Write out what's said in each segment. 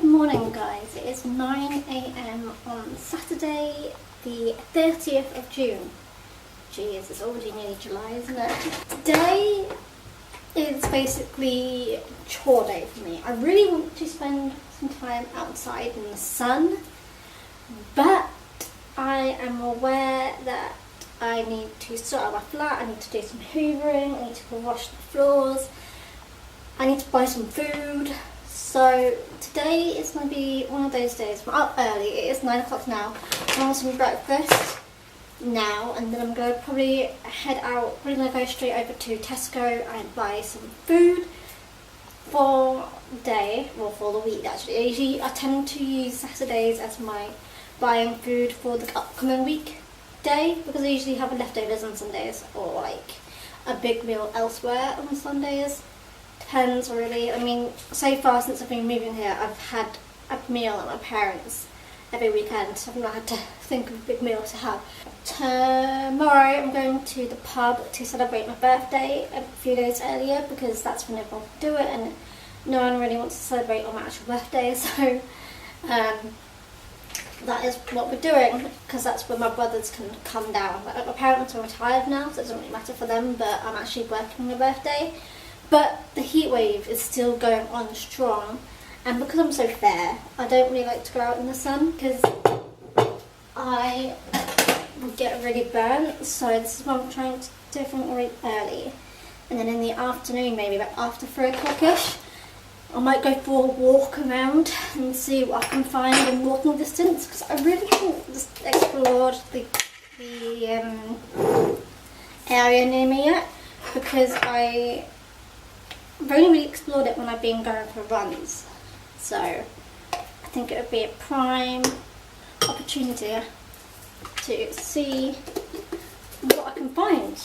morning guys, it is 9 AM on Saturday the 30th of June. Jeez, it's already nearly July, isn't it? Today is basically chore day for me. I really want to spend some time outside in the sun, but I am aware that I need to sort out my flat, I need to do some hoovering, I need to wash the floors, I need to buy some food. So today is going to be one of those days. I'm up early, it is 9 o'clock now. I'm having some breakfast now, and then I'm going to probably head out, probably going to go straight over to Tesco and buy some food for the day, well for the week actually. I tend to use Saturdays as my buying food for the upcoming week day, because I usually have leftovers on Sundays or like a big meal elsewhere on Sundays. Depends really. I mean, so far since I've been moving here, I've had a meal at my parents' every weekend, so I've not had to think of a big meal to have. Tomorrow I'm going to the pub to celebrate my birthday a few days earlier, because that's when everyone can do it and no one really wants to celebrate on my actual birthday, so that is what we're doing, because that's when my brothers can come down. Like, my parents are retired now, so it doesn't really matter for them, but I'm actually working my birthday. But the heat wave is still going on strong, and because I'm so fair, I don't really like to go out in the sun because I would get really burnt. So this is why I'm trying to do everything really early, and then in the afternoon, maybe like after 3 o'clock-ish, I might go for a walk around and see what I can find in walking distance, because I really haven't just explored the area near me yet, because I've only really explored it when I've been going for runs. So I think it would be a prime opportunity to see what I can find.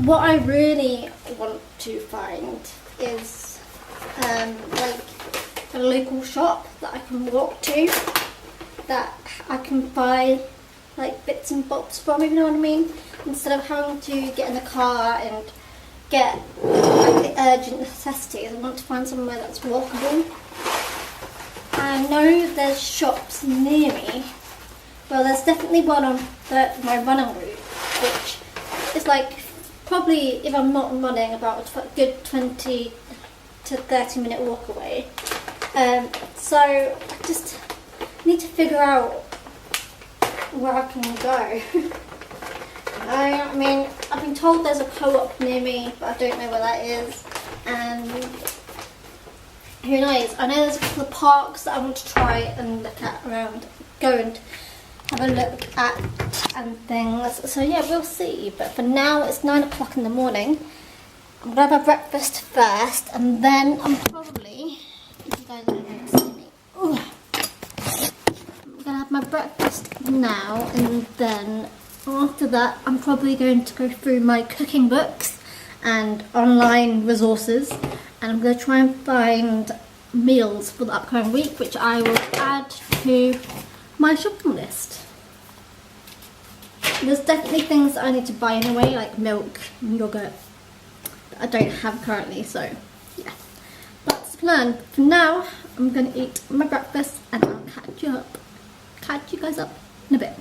What I really want to find is like a local shop that I can walk to, that I can buy like bits and bobs from, if you know what I mean, instead of having to get in the car and get like the urgent necessities. I want to find somewhere that's walkable. I know there's shops near me. Well, there's definitely one on my running route, which is like probably, if I'm not running, about a good 20 to 30 minute walk away. So I just need to figure out where I can go. I mean, I've been told there's a co-op near me, but I don't know where that is, and who knows. I know there's a couple of parks that I want to try and look at around, go and have a look at and things. So yeah, we'll see. But for now, it's 9 o'clock in the morning. I'm going to have my breakfast first, and then I'm probably, if you guys don't see me, I'm going to have my breakfast now, and then after that I'm probably going to go through my cooking books and online resources, and I'm going to try and find meals for the upcoming week, which I will add to my shopping list. There's definitely things that I need to buy anyway, like milk and yogurt, that I don't have currently, so yeah, that's the plan. For now, I'm going to eat my breakfast and I'll catch you guys up in a bit.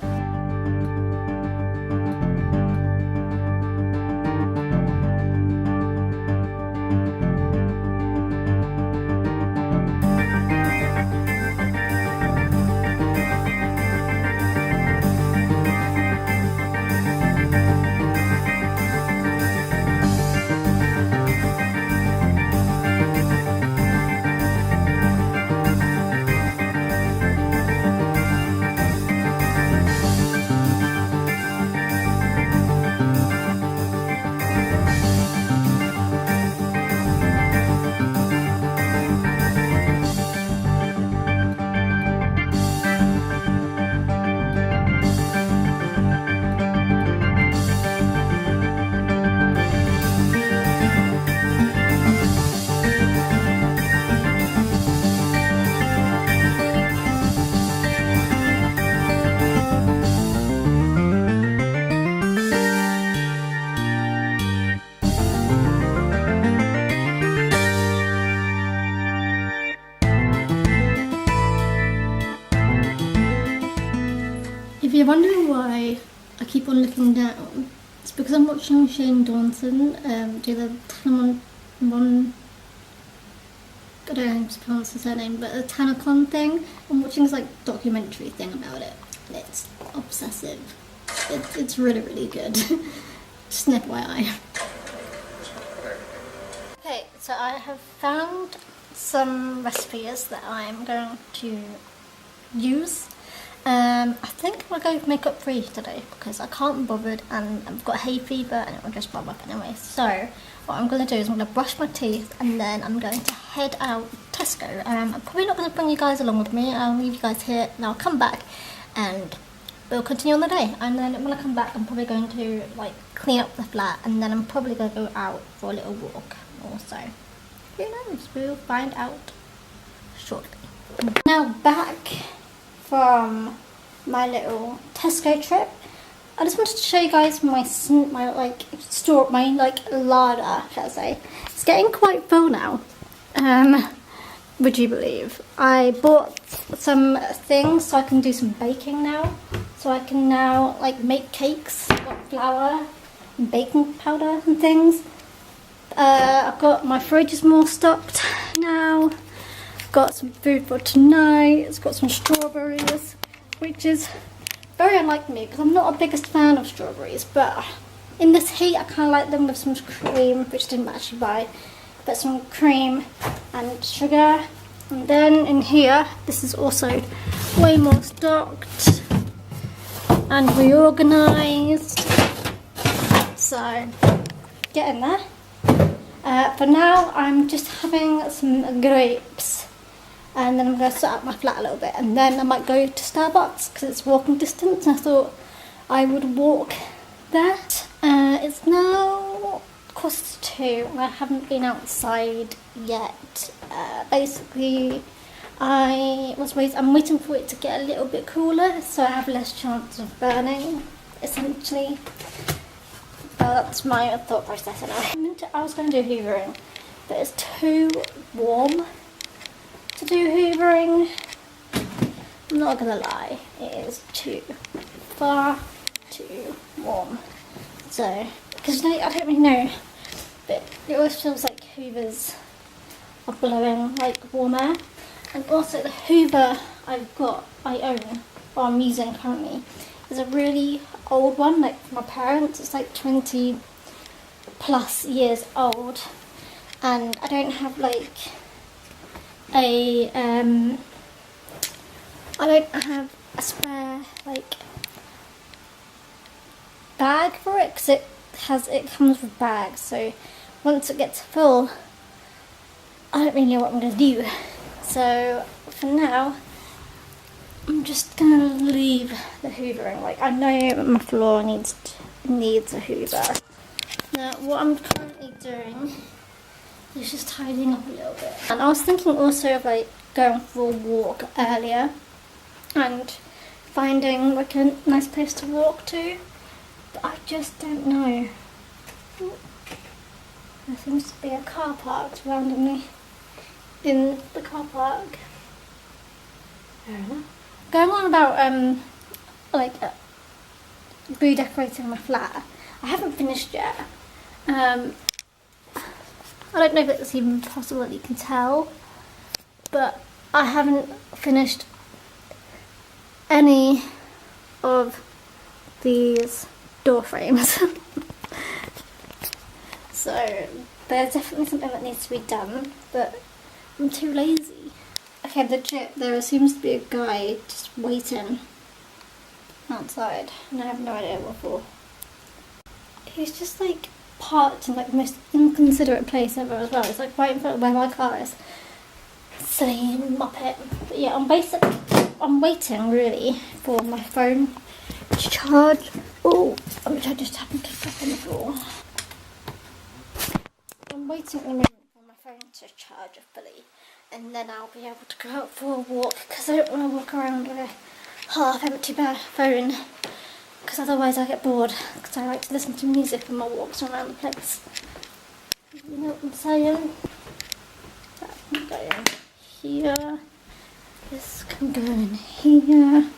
you're wondering why I keep on looking down, it's because I'm watching Shane Dawson do the Tanamon, I don't know how to pronounce his surname, but the Tanacon thing. I'm watching this like documentary thing about it. It's obsessive. It's really, really good. Just an FYI. Okay, so I have found some recipes that I'm going to use. I think we'll go makeup free today because I can't be bothered and I've got hay fever and it will just bob up anyway. So what I'm going to do is I'm going to brush my teeth and then I'm going to head out to Tesco. I'm probably not going to bring you guys along with me. I'll leave you guys here and I'll come back and we'll continue on the day. And then when I come back I'm probably going to like clean up the flat and then I'm probably going to go out for a little walk also. Who knows? We'll find out shortly. Now back from my little Tesco trip, I just wanted to show you guys my larder, shall I say. It's getting quite full now. Would you believe? I bought some things so I can do some baking now. So I can now like make cakes. I've got flour and baking powder and things. I've got my fridge is more stocked now. Got some food for tonight. It's got some strawberries, which is very unlike me because I'm not a biggest fan of strawberries, but in this heat I kind of like them with some cream, which I didn't actually buy, but some cream and sugar. And then in here, this is also way more stocked and reorganised, so get in there. For now I'm just having some grapes. And then I'm going to set up my flat a little bit and then I might go to Starbucks because it's walking distance and I thought I would walk there. It's now 1:45 and I haven't been outside yet. Basically I'm waiting for it to get a little bit cooler so I have less chance of burning, essentially. That's my thought process anyway. I was going to do hoovering but it's too warm to do hoovering. I'm not gonna lie, it is far too warm. So, because I don't really know, but it always feels like hoovers are blowing like warm air. And also the hoover I own, or I'm using currently, is a really old one, like from my parents. It's like 20 plus years old, and I don't have like I don't have a spare like bag for it because it comes with bags, so once it gets full I don't really know what I'm going to do. So for now I'm just going to leave the hoovering. Like I know my floor needs a hoover. Now what I'm currently doing is just tidying up a little bit. And I was thinking also of like going for a walk earlier and finding like a nice place to walk to, but I just don't know. There seems to be a car parked randomly in the car park. Fair enough. Going on about redecorating my flat. I haven't finished yet. I don't know if it's even possible that you can tell, but I haven't finished any of these door frames. So there's definitely something that needs to be done, but I'm too lazy. Okay, legit, there seems to be a guy just waiting outside, and I have no idea what for. He's just like parked in like the most inconsiderate place ever as well. It's like right in front of where my car is. Silly muppet. But yeah, I'm waiting really for my phone to charge. Oh, which I just happened to drop on the floor. I'm waiting at the moment for my phone to charge fully, and then I'll be able to go out for a walk because I don't want to walk around with a half-empty phone. Because otherwise I get bored, because I like to listen to music on my walks around the place. You know what I'm saying? That can go in here. This can go in here.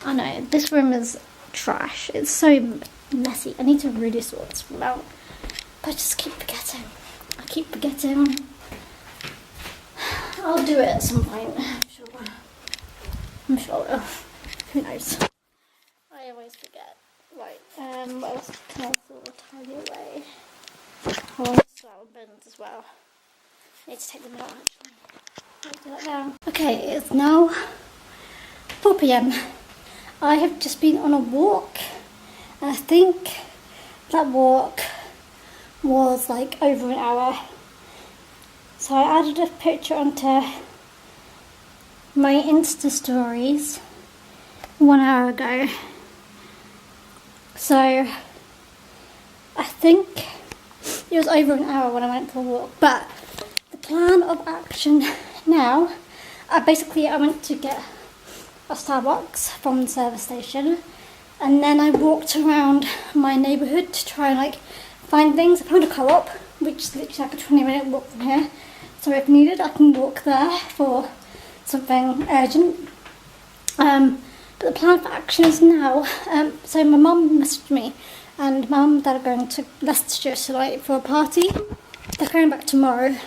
I know, this room is trash. It's so messy. I need to really sort this room out. But I just keep forgetting. I keep forgetting. I'll do it at some point, I'm sure. I'm sure I will. Who knows? I always forget. Right, what else can I sort of tidy away? I want to sort out bins as well. I need to take them out actually. I'll do that now. Okay, it's now 4 PM. I have just been on a walk. And I think that walk was like over an hour. So I added a picture onto my Insta stories 1 hour ago. So I think it was over an hour when I went for a walk. But the plan of action now, I went to get a Starbucks from the service station, and then I walked around my neighbourhood to try and like find things. I found a co-op, which is literally like a 20-minute walk from here. So if needed, I can walk there for something urgent. But the plan for action is now, so my mum messaged me, and my mum and dad are going to Leicestershire tonight for a party. They're coming back tomorrow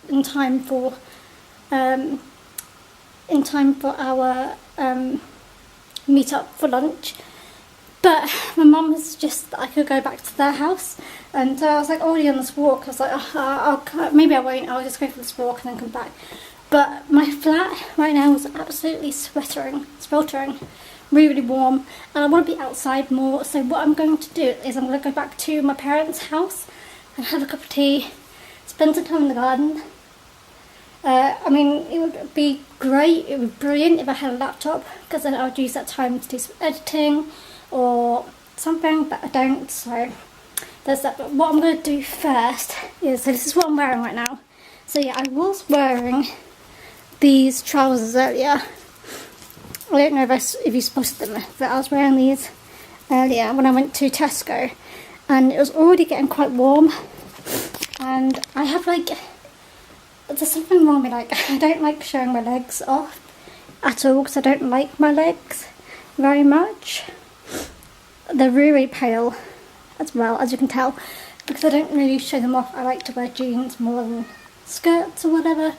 in time for our meet up for lunch. But my mum has suggested that I could go back to their house, and so I was like already on this walk. I was like, maybe I won't. I'll just go for this walk and then come back. But my flat right now is absolutely sweltering, really, really warm, and I want to be outside more. So what I'm going to do is I'm going to go back to my parents' house and have a cup of tea, spend some time in the garden. I mean, it would be great, it would be brilliant if I had a laptop, because then I would use that time to do some editing or something, but I don't, so there's that. But what I'm going to do first is, so this is what I'm wearing right now. So yeah, I was wearing these trousers earlier. I don't know if you spotted them, but I was wearing these earlier when I went to Tesco, and it was already getting quite warm, and I have like, there's something wrong with me, like I don't like showing my legs off at all, because I don't like my legs very much. They're really pale as well, as you can tell, because I don't really show them off. I like to wear jeans more than skirts or whatever.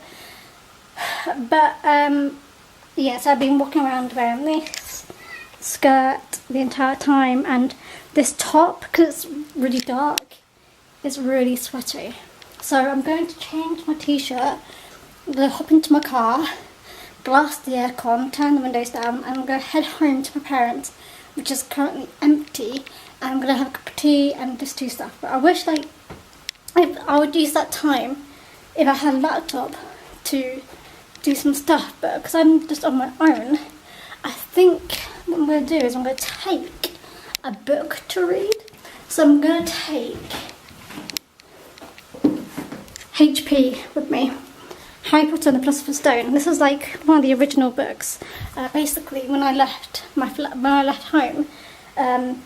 But yeah, so I've been walking around wearing this skirt the entire time, and this top, because it's really dark, is really sweaty. So I'm going to change my t-shirt, I'm going to hop into my car, blast the aircon, turn the windows down, and I'm going to head home to my parents, which is currently empty, and I'm going to have a cup of tea and just do stuff. But I wish, like, if I would use that time if I had a laptop to do some stuff, but because I'm just on my own, I think what I'm going to do is I'm going to take a book to read. So I'm going to take HP with me, Harry Potter and the Philosopher's Stone. This is like one of the original books. Basically, when I left home, none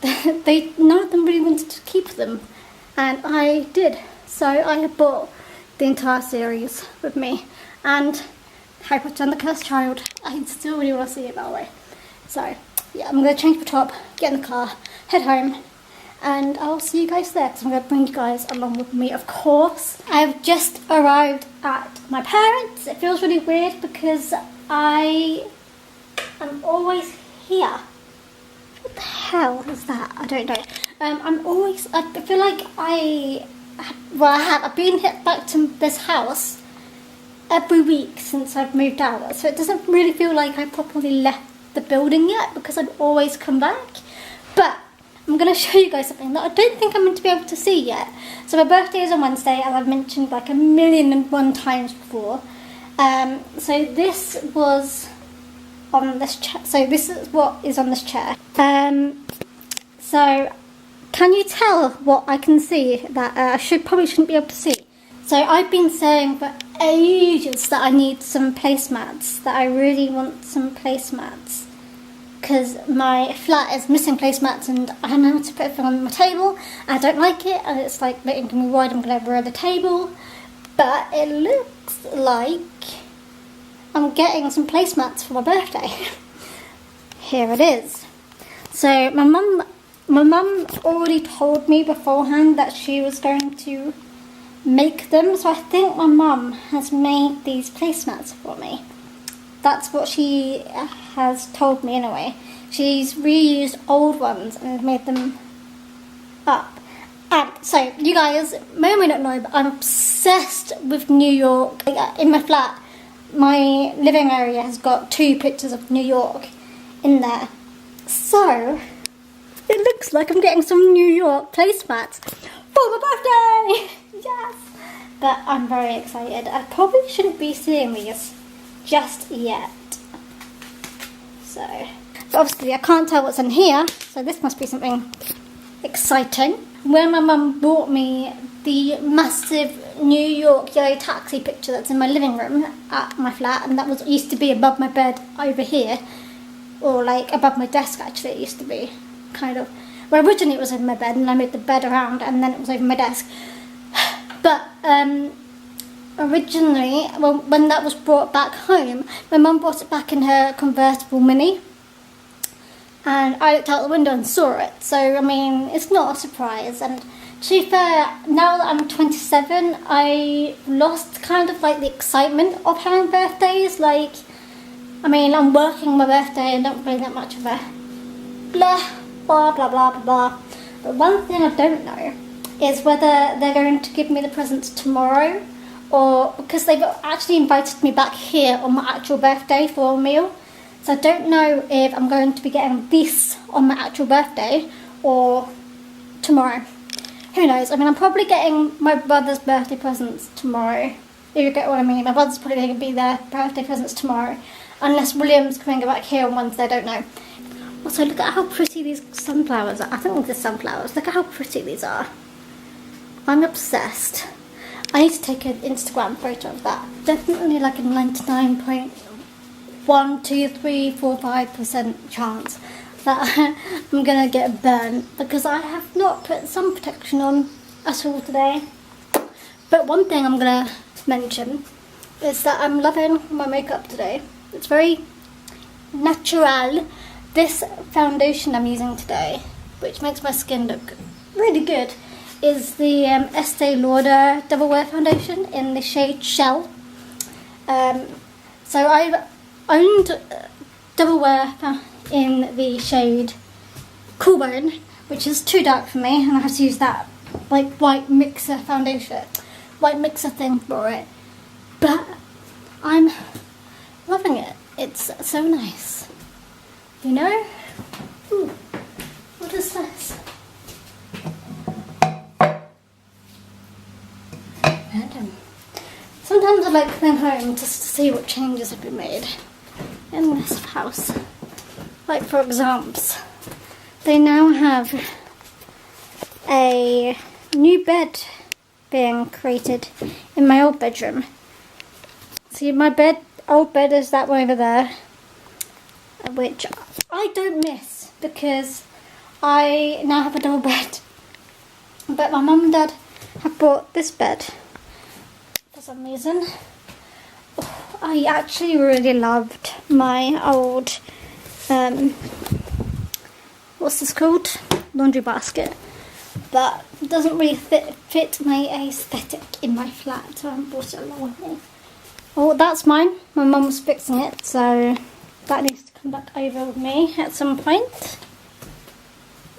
of them really wanted to keep them, and I did. So I have bought the entire series with me, and Harry Potter and the Cursed Child. I still really want to see it that way. So yeah, I'm going to change the top, get in the car, head home, and I'll see you guys there, because I'm going to bring you guys along with me, of course. I've just arrived at my parents'. It feels really weird because I am always here. What the hell is that? I don't know. I feel like I've been hit back to this house every week since I've moved out. So it doesn't really feel like I properly left the building yet, because I've always come back. But I'm going to show you guys something that I don't think I'm meant to be able to see yet. So my birthday is on Wednesday, and I've mentioned like 1,000,001 times before. So this was on this chair. So this is what is on this chair. So can you tell what I can see that I probably shouldn't be able to see? So I've been saying for ages that I need some placemats, that I really want some placemats, because my flat is missing placemats, and I don't know how to put them on my table. I don't like it, and it's like making me worried I'm going to ruin the table. But it looks like I'm getting some placemats for my birthday. here it is. So my mum already told me beforehand that she was going to make them, so I think my mum has made these placemats for me. That's what she has told me anyway. She's reused old ones and made them up. And so you guys may or may not know, but I'm obsessed with New York. In my flat, my living area has got 2 pictures of New York in there. So it looks like I'm getting some New York placemats for my birthday. Yes! But I'm very excited. I probably shouldn't be seeing these just yet. So, but obviously I can't tell what's in here, so this must be something exciting. When my mum bought me the massive New York yellow taxi picture that's in my living room at my flat, and that was used to be above my bed over here, or like above my desk actually, it used to be, kind of. Well, originally it was over my bed, and I moved the bed around, and then it was over my desk. But originally, when that was brought back home, my mum brought it back in her convertible Mini, and I looked out the window and saw it. So I mean, it's not a surprise. And to be fair, now that I'm 27, I lost kind of like the excitement of having birthdays. Like, I mean, I'm working my birthday and don't really that much of a blah blah blah blah blah blah. But one thing I don't know is whether they're going to give me the presents tomorrow, or because they've actually invited me back here on my actual birthday for a meal. So I don't know if I'm going to be getting this on my actual birthday or tomorrow. Who knows? I mean, I'm probably getting my brother's birthday presents tomorrow. If you get what I mean. My brother's probably going to be their birthday presents tomorrow. Unless William's coming back here on Wednesday, I don't know. Also, look at how pretty these sunflowers are. I think they're sunflowers. Look at how pretty these are. I'm obsessed. I need to take an Instagram photo of that. Definitely like a 99.12345% chance that I'm gonna get burned because I have not put sun protection on at all today. But one thing I'm gonna mention is that I'm loving my makeup today. It's very natural. This foundation I'm using today, which makes my skin look really good, is the Estee Lauder Double Wear Foundation in the shade Shell. So I've owned Double Wear in the shade Cool Bone, which is too dark for me, and I have to use that like white mixer foundation, white mixer thing for it. But I'm loving it. It's so nice. You know? Ooh, what is this? Sometimes I like coming home just to see what changes have been made in this house. Like for example, they now have a new bed being created in my old bedroom. See, my old bed is that one over there, which I don't miss because I now have a double bed. But my mum and dad have bought this bed for some reason. I actually really loved my old, what's this called? Laundry basket. But it doesn't really fit my aesthetic in my flat, so I brought it along with me. Oh, that's mine. My mum was fixing it, so that needs to come back over with me at some point.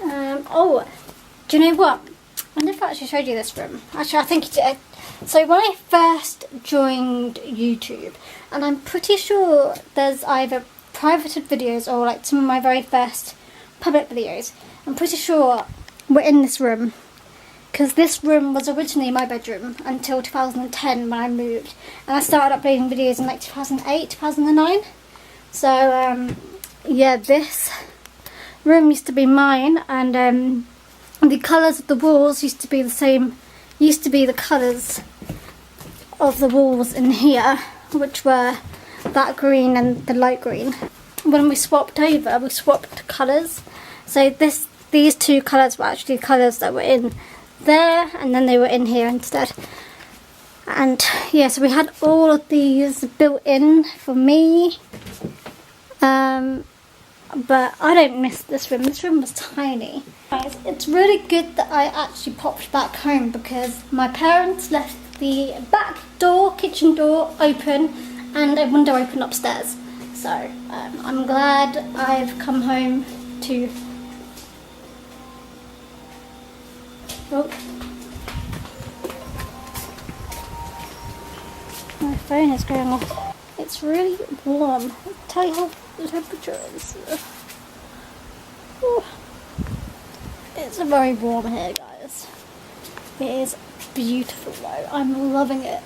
Oh, do you know what? I never actually showed you this room. Actually, I think so. When I first joined YouTube, and I'm pretty sure there's either privated videos or like some of my very first public videos, I'm pretty sure we're in this room, because this room was originally my bedroom until 2010 when I moved, and I started uploading videos in like 2008, 2009. So yeah, this room used to be mine, and the colours of the walls used to be the same, used to be the colours of the walls in here, which were that green and the light green. When we swapped over, we swapped colours. So these two colours were actually colours that were in there, and then they were in here instead. And yeah, so we had all of these built in for me. but I don't miss this room. This room was tiny. Guys, it's really good that I actually popped back home because my parents left the back door, kitchen door open and a window open upstairs. So I'm glad I've come home to... Oh. My phone is going off. It's really warm. I'll tell you how the temperature is. Ooh. It's very warm here, guys. It is beautiful though. I'm loving it.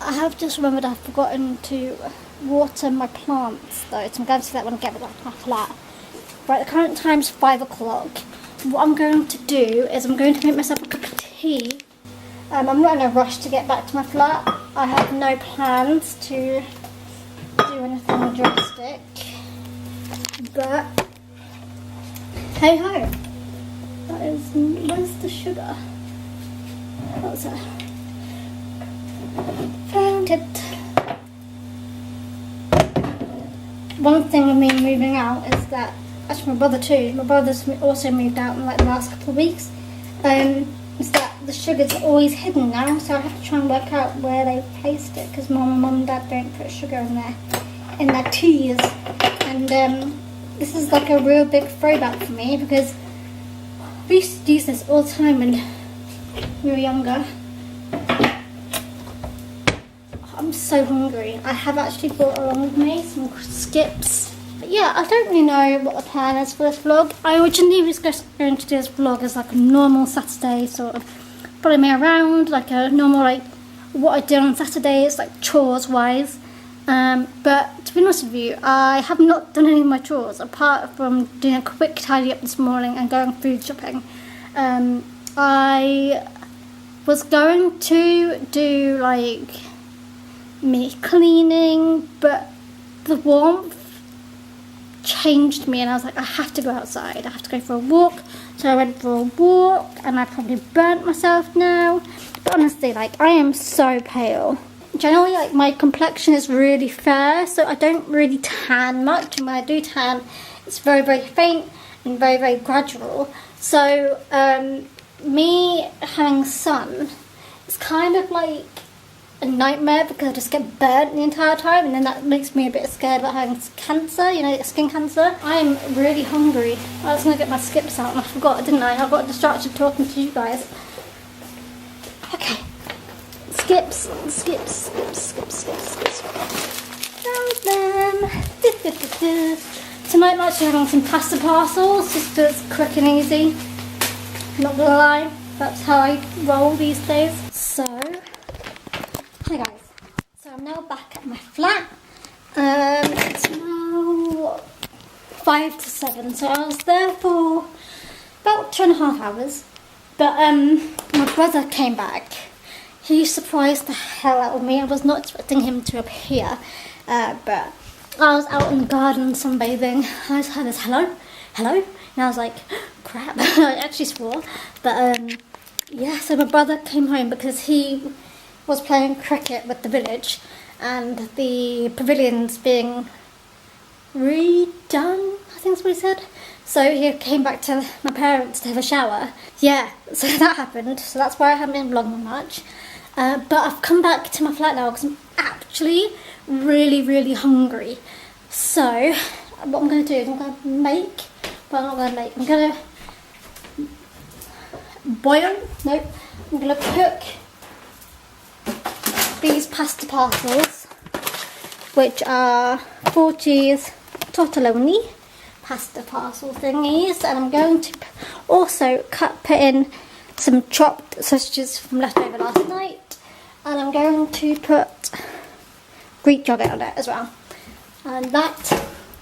I have just remembered I've forgotten to water my plants though, so I'm going to do that when I get back to my flat. Right, the current time's 5 o'clock. What I'm going to do is I'm going to make myself a cup of tea. I'm not in a rush to get back to my flat. I have no plans to do anything drastic. But hey ho. That is, where's the sugar? What's that? Found it. One thing with me moving out is that, actually my brother too, my brother's also moved out in like the last couple of weeks, is that the sugar's always hidden now, so I have to try and work out where they placed it, because mum and dad don't put sugar in their teas. And this is like a real big throwback for me, because we used to use this all the time when we were younger. I'm so hungry. I have actually brought along with me some skips. But yeah, I don't really know what the plan is for this vlog. I originally was just going to do this vlog as like a normal Saturday, sort of follow me around, like a normal, like what I do on Saturdays, like chores wise. But to be honest with you, I have not done any of my chores apart from doing a quick tidy up this morning and going food shopping. I was going to do like me cleaning, but the warmth changed me and I was like, I have to go outside, I have to go for a walk. So I went for a walk and I probably burnt myself now. But honestly, like, I am so pale. Generally, like, my complexion is really fair, so I don't really tan much, and when I do tan, it's very, very faint and very, very gradual. So me having sun, it's kind of like a nightmare because I just get burnt the entire time, and then that makes me a bit scared about having cancer, you know, skin cancer. I'm really hungry. I was going to get my skips out and I forgot, didn't I? I got distracted talking to you guys. Okay. Skips. Found them. Tonight I'm actually having some pasta parcels, just because it's quick and easy. Not gonna lie, that's how I roll these days. So, hi guys. So I'm now back at my flat. It's now 5 to 7, so I was there for about 2.5 hours. But my brother came back. He surprised the hell out of me. I was not expecting him to appear, but I was out in the garden sunbathing. I just heard this hello, and I was like, crap. I actually swore. But yeah, so my brother came home because he was playing cricket with the village, and the pavilion's being redone, I think that's what he said. So he came back to my parents to have a shower. Yeah, so that happened. So that's why I haven't been vlogging much. But I've come back to my flat now because I'm actually really, really hungry. So what I'm going to do is I'm going to make, well, I'm not going to make, I'm going to boil, nope, I'm going to cook these pasta parcels, which are 4 cheese tortellini pasta parcel thingies, and I'm going to also put in some chopped sausages from leftover last night, and I'm going to put Greek yogurt on it as well. And that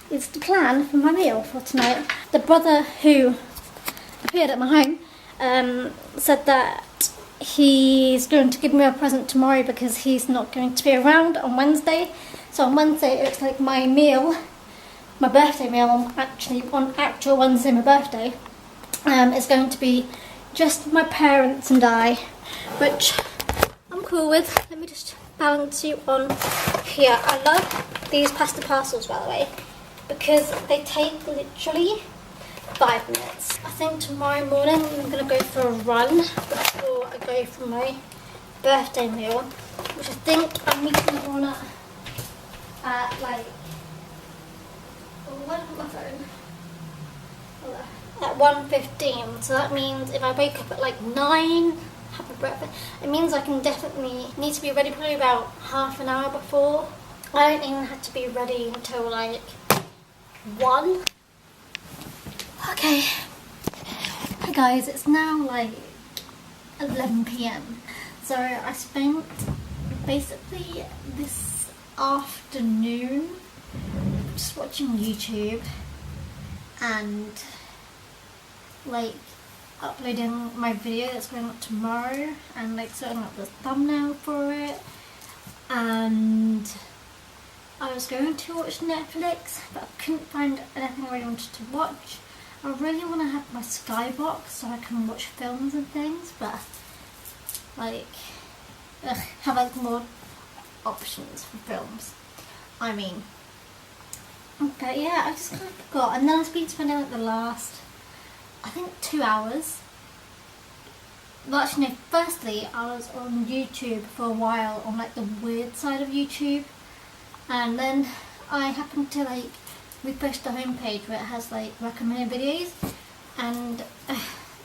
is the plan for my meal for tonight. The brother who appeared at my home said that he's going to give me a present tomorrow because he's not going to be around on Wednesday. So on Wednesday it's like my meal, my birthday meal, on actual Wednesday, my birthday, is going to be just my parents and I, which I'm cool with. Let me just balance you on here. I love these pasta parcels, by the way. because they take literally 5 minutes. I think tomorrow morning I'm going to go for a run before I go for my birthday meal, which I think I'm meeting everyone at like, where did I put my phone? At 1:15, so that means if I wake up at like 9, have a breakfast, it means I can definitely need to be ready probably about half an hour before. I don't even have to be ready until like 1. Okay, hi guys, it's now like 11 p.m. So I spent basically this afternoon just watching YouTube and like uploading my video that's going up tomorrow and like setting up the thumbnail for it, and I was going to watch Netflix but I couldn't find anything I really wanted to watch. I really want to have my Skybox so I can watch films and things, but like have like more options for films. I mean, but yeah, I just kind of forgot, and then I've been spending like the last, I think, 2 hours. Well, actually no, firstly I was on YouTube for a while on like the weird side of YouTube, and then I happened to like refresh the homepage where it has like recommended videos, and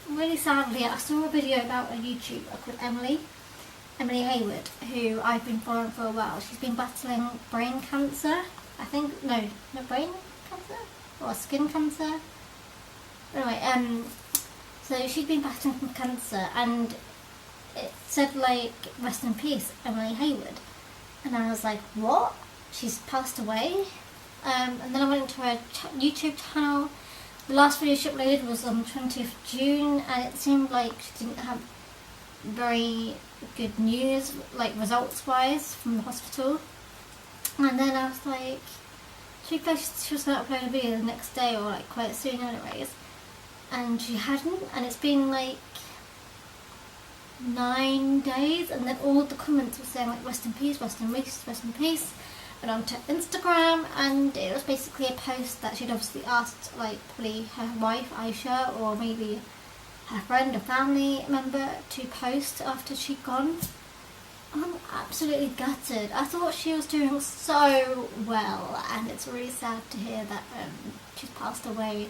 really sadly I saw a video about a YouTuber called Emily Hayward, who I've been following for a while. She's been battling brain cancer, I think, no brain cancer or skin cancer. Anyway, so she'd been battling from cancer, and it said like rest in peace Emily Hayward, and I was like, what? She's passed away? And then I went into her YouTube channel. The last video she uploaded was on the 20th of June, and it seemed like she didn't have very good news, like results wise, from the hospital. And then I was like, she was going to upload a video the next day, or like quite soon anyways, and she hadn't, and it's been like 9 days, and then all the comments were saying like rest in peace, rest in peace, rest in peace. Went onto Instagram, and it was basically a post that she'd obviously asked like probably her wife Aisha or maybe her friend or family member to post after she'd gone. I'm absolutely gutted. I thought she was doing so well, and it's really sad to hear that she's passed away.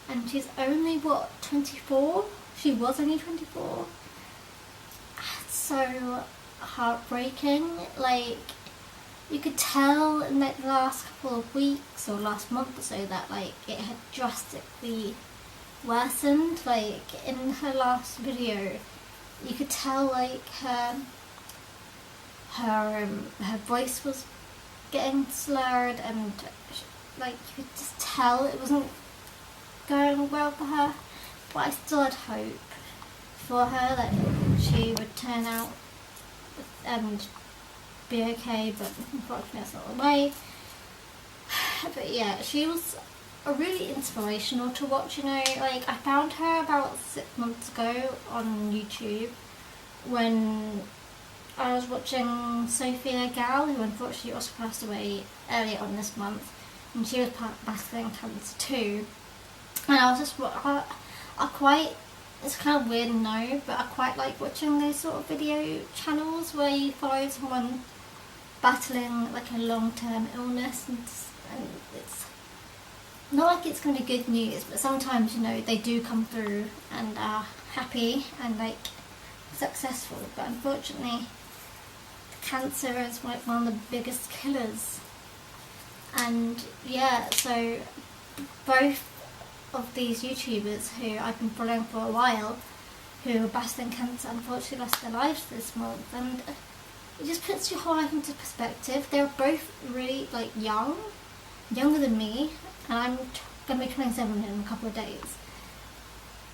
And she's only, what, 24? She was only 24. It's so heartbreaking. Like, you could tell in like the last couple of weeks or last month or so that like it had drastically worsened. Like in her last video, you could tell like her voice was getting slurred, and like you could just tell it wasn't going well for her. But I still had hope for her that she would turn out and be okay, but unfortunately that's not the way. But yeah, she was really inspirational to watch, you know. Like, I found her about 6 months ago on YouTube when I was watching Sophia Gal, who unfortunately also passed away earlier on this month, and she was battling cancer too. And I was just, it's kind of weird, no, but I quite like watching those sort of video channels where you follow someone battling like a long-term illness, and it's not like it's going to be good news, but sometimes, you know, they do come through and are happy and like successful. But unfortunately, cancer is like one of the biggest killers. And yeah, so both of these YouTubers who I've been following for a while, who are battling cancer, unfortunately lost their lives this month, and it just puts your whole life into perspective. They're both really like younger than me, and I'm going to be 27 in a couple of days.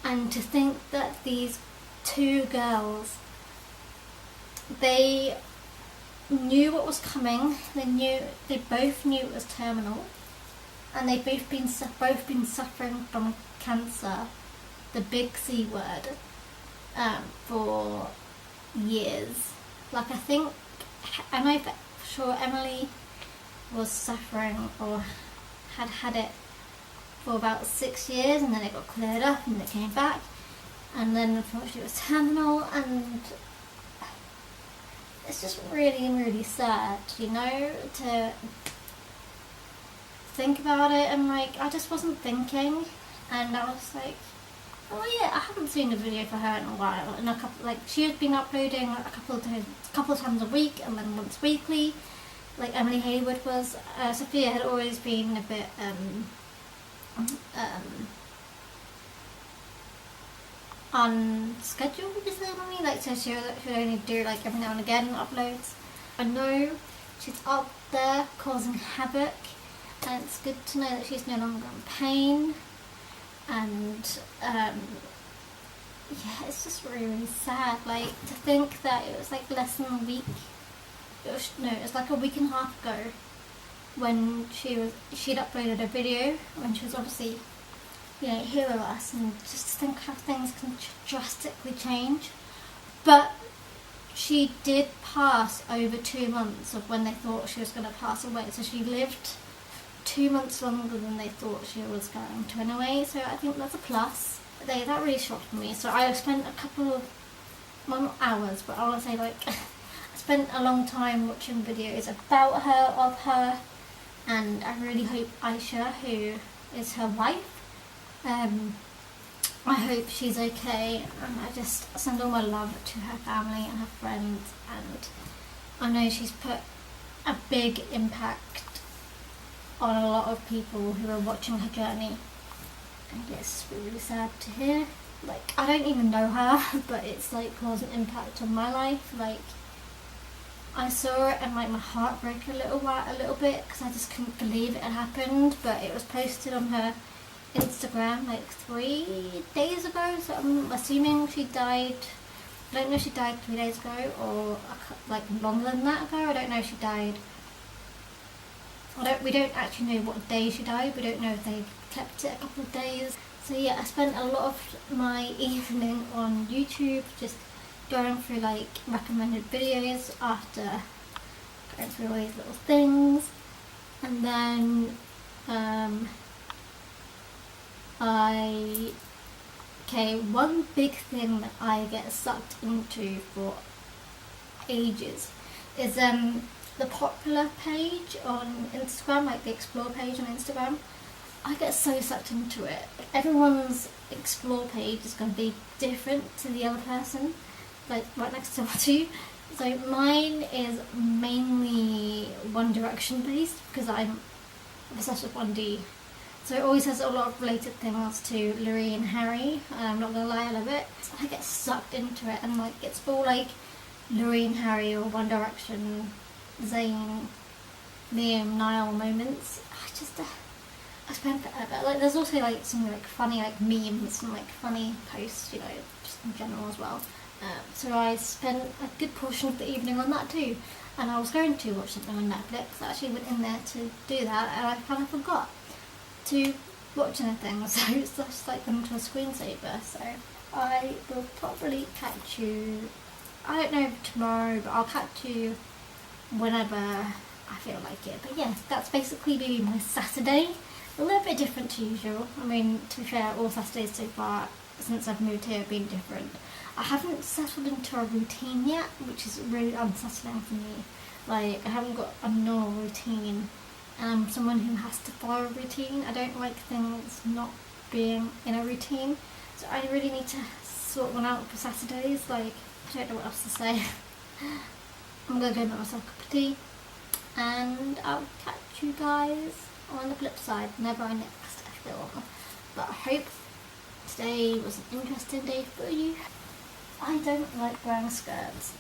And to think that these two girls, they knew what was coming. They both knew it was terminal, and they've both been suffering from cancer, the big C word, for years. Like, I know for sure Emily was suffering or had it for about 6 years, and then it got cleared up and it came back, and then unfortunately it was terminal, and it's just really, really sad, you know, to think about it. And like, I just wasn't thinking, and I was like, oh yeah, I haven't seen a video for her in a while, and she had been uploading a couple of times a week, and then once weekly, like Emily Haywood was. Sophia had always been a bit unscheduled, is that what I mean? Like, so she would only do like every now and again uploads. I know she's up there causing havoc, and it's good to know that she's no longer in pain. And yeah, it's just really, really sad. Like, to think that it was like less than a week. It was like a week and a half ago when she'd uploaded a video when she was obviously, you know, here with us, and just to think how things can drastically change. But she did pass over 2 months of when they thought she was going to pass away, so she lived 2 months longer than they thought she was going to anyway, so I think that's a plus. That really shocked me. So I spent a couple of, well, not hours, but I want to say like I spent a long time watching videos about her, of her, and I really hope Aisha, who is her wife, I hope she's okay, and I just send all my love to her family and her friends, and I know she's put a big impact on a lot of people who are watching her journey, and it's really sad to hear. Like, I don't even know her, but it's like caused an impact on my life. Like, I saw it and like my heart broke a little bit because I just couldn't believe it had happened. But it was posted on her Instagram like 3 days ago, so I'm assuming she died. I don't know if she died 3 days ago or like longer than that ago. I don't know if she died. We don't actually know what day she died. We don't know if they kept it a couple of days. So yeah, I spent a lot of my evening on YouTube just going through like recommended videos after going through all these little things. And then one big thing that I get sucked into for ages is the popular page on Instagram, like the explore page on Instagram. I get so sucked into it. Everyone's explore page is going to be different to the other person, like right next to you. So mine is mainly One Direction based because I'm obsessed with 1D. So it always has a lot of related things to Louis and Harry, and I'm not gonna lie, I love it. So I get sucked into it, and like it's all like Louis and Harry or One Direction, Zayn, Liam, Niall moments. I spend forever. Like, there's also like some like funny like memes and like funny posts, you know, just in general as well. So I spent a good portion of the evening on that too. And I was going to watch something on Netflix. I actually went in there to do that, and I kind of forgot to watch anything. So it's just like going to a screensaver. So I will probably catch you, I don't know tomorrow, but I'll catch you whenever I feel like it. But yes, that's basically been my Saturday. A little bit different to usual. I mean, to be fair, all Saturdays so far since I've moved here have been different. I haven't settled into a routine yet, which is really unsettling for me. Like, I haven't got a normal routine, and I'm someone who has to follow a routine. I don't like things not being in a routine, so I really need to sort one out for Saturdays. Like, I don't know what else to say. I'm gonna go make myself a cup of tea, and I'll catch you guys on the flip side whenever I next film. But I hope today was an interesting day for you. I don't like wearing skirts.